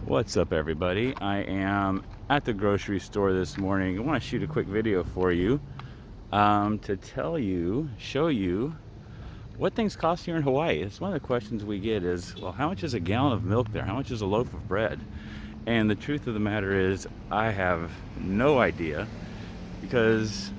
What's up, everybody? I am at the grocery store this morning. I want to shoot a quick video for you to show you what things cost here in Hawaii. It's one of the questions we get is, well, how much is a gallon of milk there? How much is a loaf of bread? And the truth of the matter is, I have no idea because,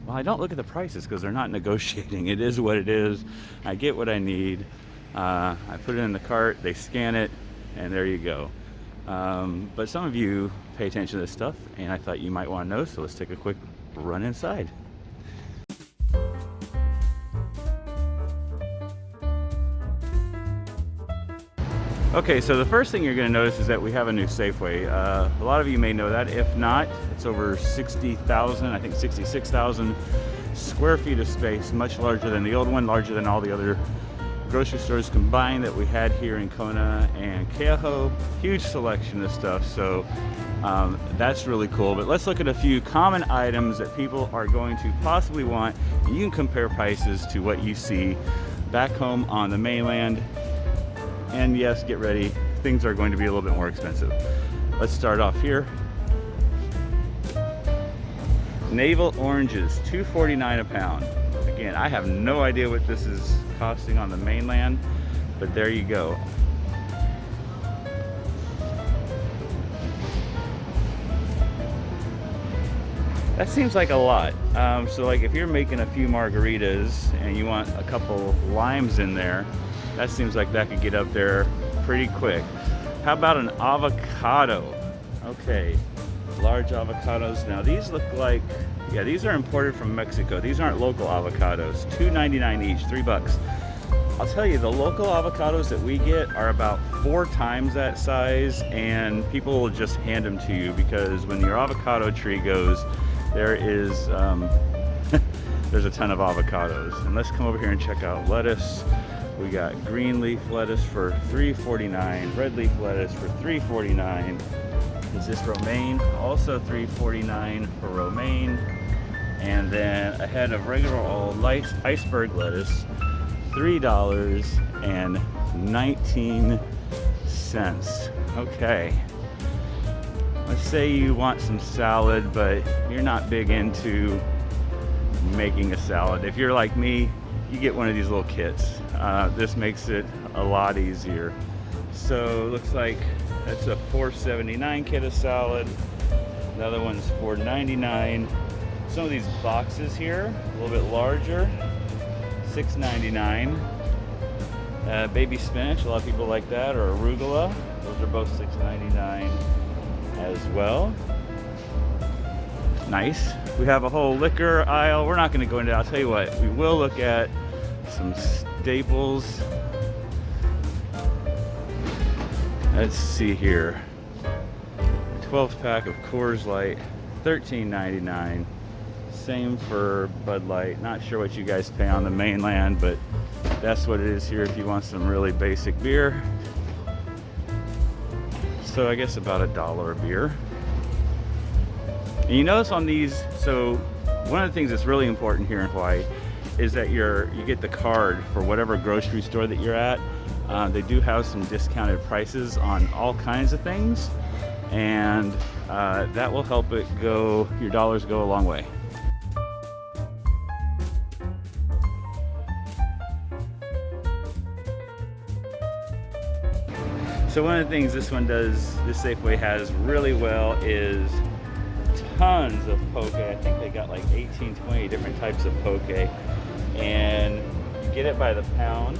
well, I don't look at the prices because they're not negotiating. It is what it is. I get what I need. I put it in the cart, they scan it, and there you go. But some of you pay attention to this stuff, and I thought you might want to know, so let's take a quick run inside. Okay, so the first thing you're going to notice is that we have a new Safeway. A lot of you may know that. If not, it's over 60,000, I think 66,000 square feet of space, much larger than the old one, larger than all the other grocery stores combined that we had here in Kona and Keauhou. Huge selection of stuff, so that's really cool. But let's look at a few common items that people are going to possibly want. You can compare prices to what you see back home on the mainland. And yes, get ready, things are going to be a little bit more expensive. Let's start off here. Navel oranges, $2.49 a pound. Again, I have no idea what this is costing on the mainland, but there you go. That seems like a lot. So like if you're making a few margaritas and you want a couple limes in there, that seems like that could get up there pretty quick. How about an avocado? Okay, large avocados. Now these look like, yeah, these are imported from Mexico. These aren't local avocados. $2.99 each, $3. I'll tell you, the local avocados that we get are about 4 times that size, and people will just hand them to you because when your avocado tree goes, there is there's a ton of avocados. And let's come over here and check out lettuce. We got green leaf lettuce for $3.49, red leaf lettuce for $3.49. Is this romaine? Also $3.49 for romaine. And then a head of regular old iceberg lettuce, $3.19. Okay. Let's say you want some salad, but you're not big into making a salad. If you're like me, you get one of these little kits. This makes it a lot easier. So it looks like that's a $4.79 kit of salad. Another one's $4.99. Some of these boxes here, a little bit larger, $6.99. Baby spinach, a lot of people like that, or arugula. Those are both $6.99 as well. Nice. We have a whole liquor aisle. We're not going to go into that. I'll tell you what, we will look at some staples. Let's see here. 12 pack of Coors Light, $13.99. Same for Bud Light. Not sure what you guys pay on the mainland, but that's what it is here if you want some really basic beer. So I guess about $1 a beer. And you notice on these, so one of the things that's really important here in Hawaii is that you get the card for whatever grocery store that you're at. They do have some discounted prices on all kinds of things, and that will help your dollars go a long way. So one of the things this Safeway has really well is tons of poke. I think they got like 18, 20 different types of poke, and you get it by the pound.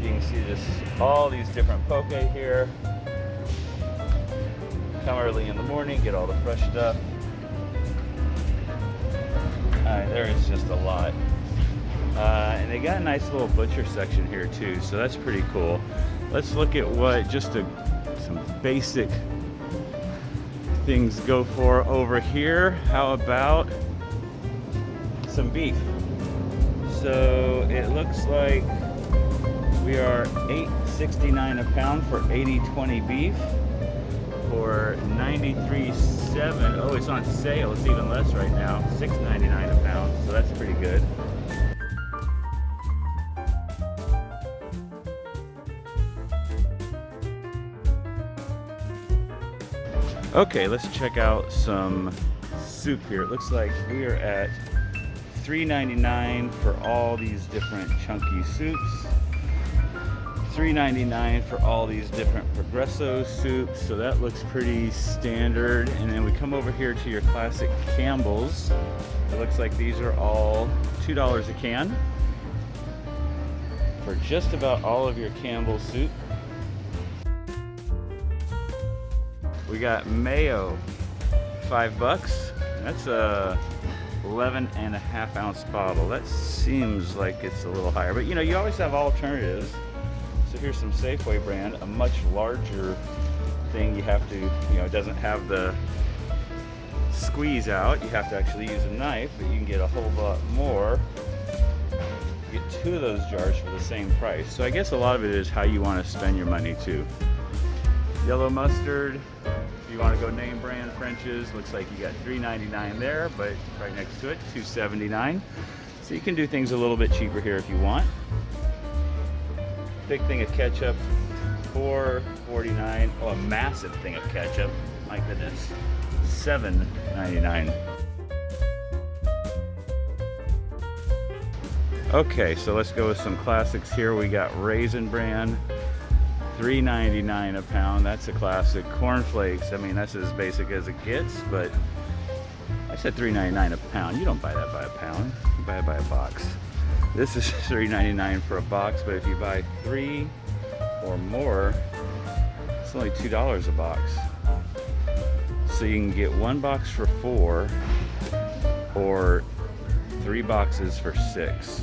You can see just all these different poke here. Come early in the morning, get all the fresh stuff. There is just a lot. And they got a nice little butcher section here too, so that's pretty cool. Let's look at what some basic things go for over here. How about some beef? So it looks like we are $8.69 a pound for 80/20 beef for $93.7. Oh, it's on sale. It's even less right now. $6.99 a pound. So that's pretty good. Okay, let's check out some soup here. It looks like we are at $3.99 for all these different chunky soups. $3.99 for all these different Progresso soups, so that looks pretty standard. And then we come over here to your classic Campbell's. It looks like these are all $2 a can for just about all of your Campbell's soup. We got mayo, $5. That's a 11.5 ounce bottle. That seems like it's a little higher, but you know, you always have alternatives. So here's some Safeway brand, a much larger thing. You have to, you know, it doesn't have the squeeze out. You have to actually use a knife, but you can get a whole lot more. You get 2 of those jars for the same price. So I guess a lot of it is how you want to spend your money too. Yellow mustard, if you want to go name brand French's, looks like you got $3.99 there, but right next to it, $2.79. So you can do things a little bit cheaper here if you want. Big thing of ketchup, $4.49. Oh, a massive thing of ketchup. My goodness, $7.99. Okay, so let's go with some classics here. We got Raisin Bran, $3.99 a pound. That's a classic. Cornflakes, I mean, that's as basic as it gets, but I said $3.99 a pound. You don't buy that by a pound, you buy it by a box. This is $3.99 for a box, but if you buy 3 or more, it's only $2 a box. So you can get 1 box for 4 or 3 boxes for 6.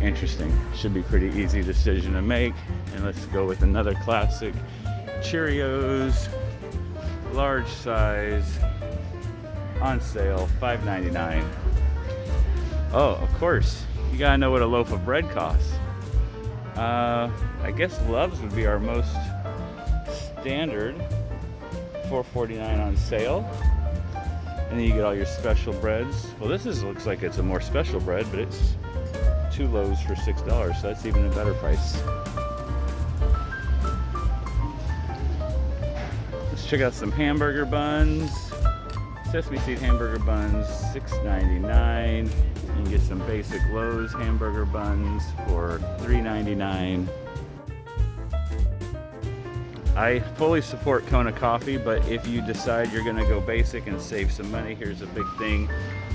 Interesting. Should be pretty easy decision to make. And let's go with another classic. Cheerios, large size, on sale, $5.99. Oh, of course, you gotta know what a loaf of bread costs. I guess Love's would be our most standard, $4.49 on sale. And then you get all your special breads. Well, this looks like it's a more special bread, but it's 2 loaves for $6, so that's even a better price. Let's check out some hamburger buns. Sesame seed hamburger buns, $6.99. You can get some basic Lowe's hamburger buns for $3.99. I fully support Kona coffee, but if you decide you're gonna go basic and save some money, here's a big thing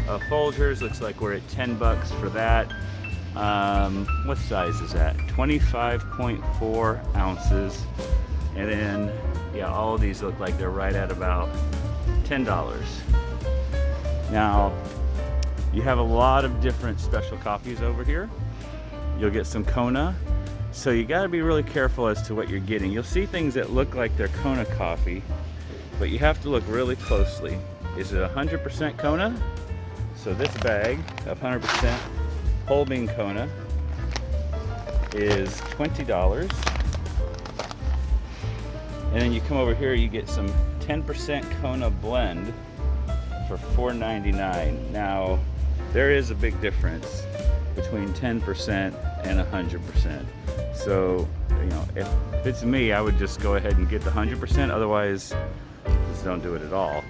of Folgers. Looks like we're at $10 for that. What size is that? 25.4 ounces. And then, yeah, all of these look like they're right at about $10. Now, you have a lot of different special coffees over here. You'll get some Kona. So you gotta be really careful as to what you're getting. You'll see things that look like they're Kona coffee, but you have to look really closely. Is it 100% Kona? So this bag of 100% whole bean Kona is $20. And then you come over here, you get some 10% Kona blend for $4.99. Now, there is a big difference between 10% and 100%. So, you know, if it's me, I would just go ahead and get the 100%. Otherwise, just don't do it at all.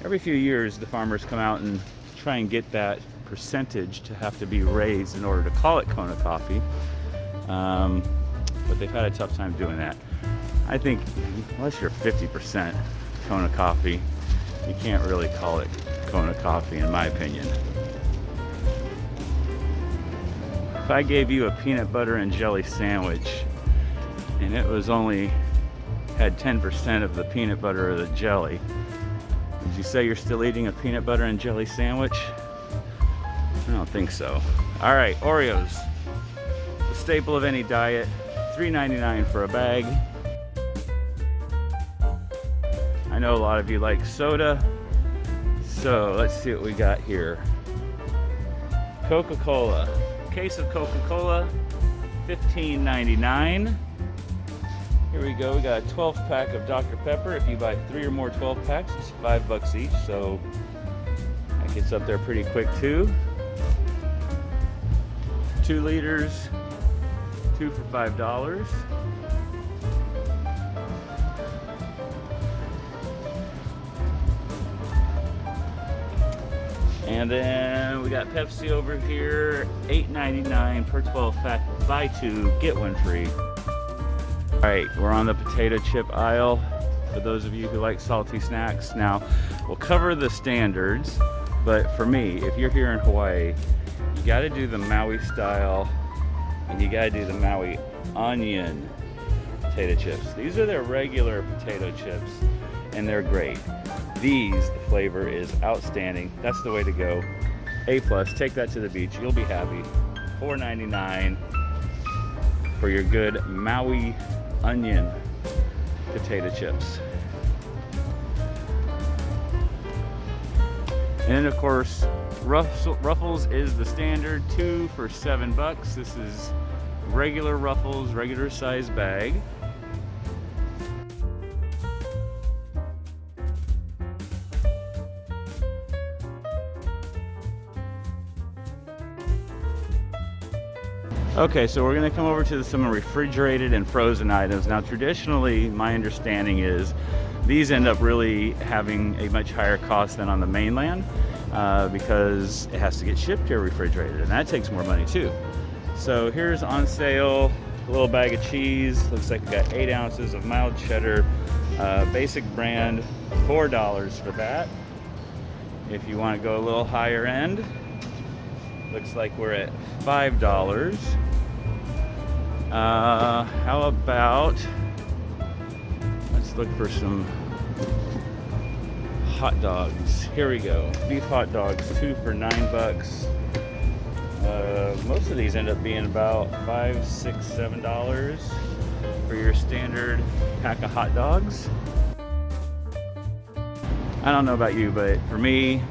Every few years, the farmers come out and try and get that percentage to have to be raised in order to call it Kona coffee. But they've had a tough time doing that. I think unless you're 50% Kona coffee, you can't really call it Kona coffee, in my opinion. If I gave you a peanut butter and jelly sandwich and it was only had 10% of the peanut butter or the jelly, would you say you're still eating a peanut butter and jelly sandwich? I don't think so. All right, Oreos, the staple of any diet, $3.99 for a bag. I know a lot of you like soda, so let's see what we got here. Coca-Cola. Case of Coca-Cola, $15.99. Here we go, we got a 12 pack of Dr. Pepper. If you buy 3 or more 12 packs, it's $5 each, so that gets up there pretty quick too. 2 liters, 2 for $5. And then we got Pepsi over here, $8.99 per 12 pack, buy two, get one free. All right, we're on the potato chip aisle for those of you who like salty snacks. Now, we'll cover the standards, but for me, if you're here in Hawaii, you gotta do the Maui style, and you gotta do the Maui onion potato chips. These are their regular potato chips, and they're great. These, the flavor is outstanding. That's the way to go. A+, take that to the beach, you'll be happy. $4.99 for your good Maui onion potato chips. And then of course, Ruffles is the standard, 2 for $7. This is regular Ruffles, regular size bag. Okay, so we're gonna come over to some refrigerated and frozen items. Now, traditionally, my understanding is these end up really having a much higher cost than on the mainland because it has to get shipped here refrigerated, and that takes more money too. So here's on sale, a little bag of cheese. Looks like we got 8 ounces of mild cheddar, basic brand, $4 for that. If you want to go a little higher end, looks like we're at $5. How about, let's look for some hot dogs. Here we go. Beef hot dogs, 2 for $9. Most of these end up being about $5, $6, $7 for your standard pack of hot dogs. I don't know about you, but for me,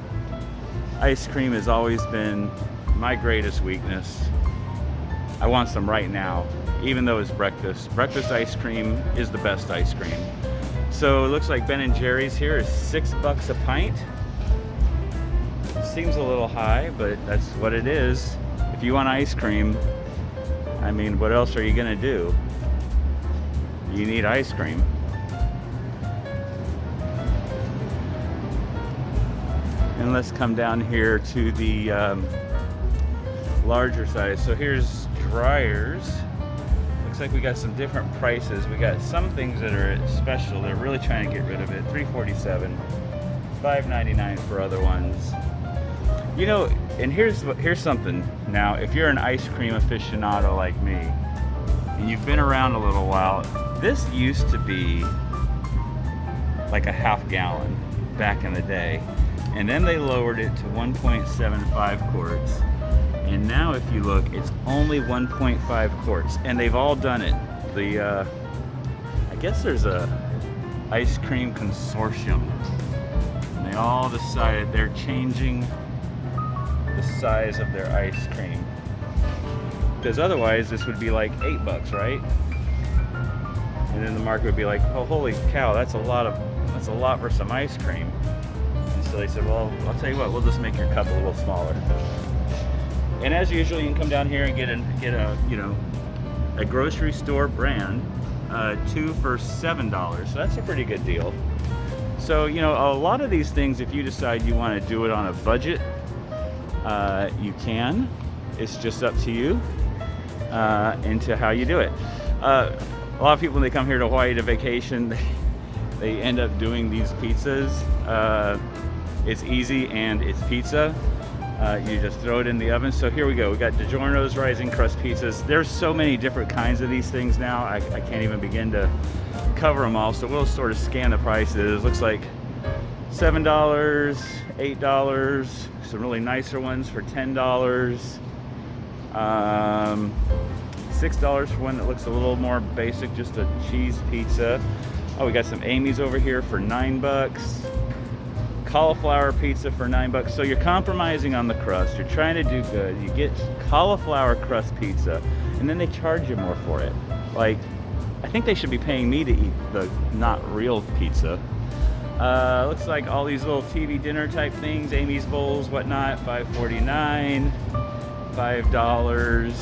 ice cream has always been my greatest weakness. I want some right now, even though it's breakfast. Breakfast ice cream is the best ice cream. So it looks like Ben & Jerry's here is $6 a pint. Seems a little high, but that's what it is. If you want ice cream, I mean, what else are you gonna do? You need ice cream. And let's come down here to the larger size. So here's dryers. Looks like we got some different prices. We got some things that are special. They're really trying to get rid of it. $3.47, $5.99 for other ones. You know, and here's something. Now, if you're an ice cream aficionado like me, and you've been around a little while, this used to be like a half gallon back in the day. And then they lowered it to 1.75 quarts. And now if you look, it's only 1.5 quarts. And they've all done it. I guess there's a ice cream consortium. And they all decided they're changing the size of their ice cream. Because otherwise this would be like $8, right? And then the market would be like, oh, holy cow, that's a lot for some ice cream. So they said, well, I'll tell you what, we'll just make your cup a little smaller. And as usual, you can come down here and get a you know, a grocery store brand, 2 for $7. So that's a pretty good deal. So, you know, a lot of these things, if you decide you want to do it on a budget, you can. It's just up to you into how you do it. A lot of people, when they come here to Hawaii to vacation, they end up doing these pizzas. It's easy and it's pizza. You just throw it in the oven. So here we go. We got DiGiorno's rising crust pizzas. There's so many different kinds of these things now. I can't even begin to cover them all. So we'll sort of scan the prices. Looks like $7, $8. Some really nicer ones for $10. $6 for one that looks a little more basic, just a cheese pizza. Oh, we got some Amy's over here for $9. Cauliflower pizza for $9. So you're compromising on the crust. You're trying to do good. You get cauliflower crust pizza, and then they charge you more for it. Like, I think they should be paying me to eat the not real pizza. Looks like all these little TV dinner type things, Amy's bowls, whatnot, $5.49, $5.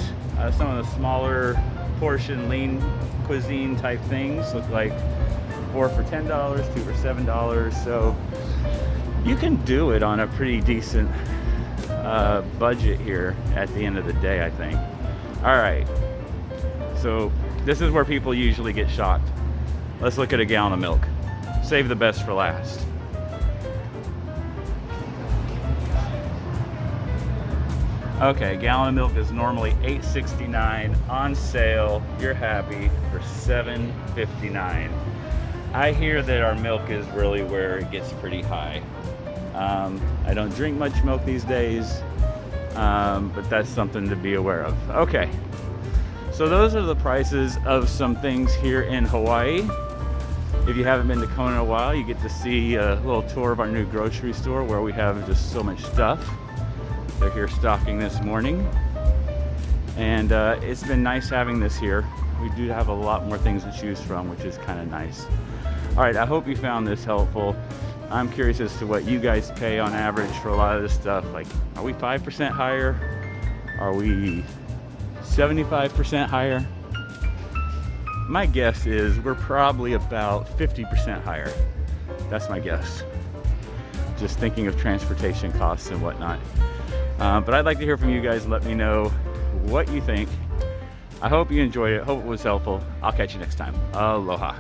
Some of the smaller portion lean cuisine type things look like 4 for $10, 2 for $7. So you can do it on a pretty decent budget here at the end of the day, I think. All right, so this is where people usually get shocked. Let's look at a gallon of milk. Save the best for last. Okay, a gallon of milk is normally $8.69. On sale, you're happy, for $7.59. I hear that our milk is really where it gets pretty high. I don't drink much milk these days, but that's something to be aware of. Okay, so those are the prices of some things here in Hawaii. If you haven't been to Kona in a while, you get to see a little tour of our new grocery store where we have just so much stuff. They're here stocking this morning, and it's been nice having this here. We do have a lot more things to choose from, which is kind of nice. All right, I hope you found this helpful. I'm curious as to what you guys pay on average for a lot of this stuff. Like, are we 5% higher? Are we 75% higher? My guess is we're probably about 50% higher. That's my guess. Just thinking of transportation costs and whatnot. But I'd like to hear from you guys. Let me know what you think. I hope you enjoyed it. Hope it was helpful. I'll catch you next time. Aloha.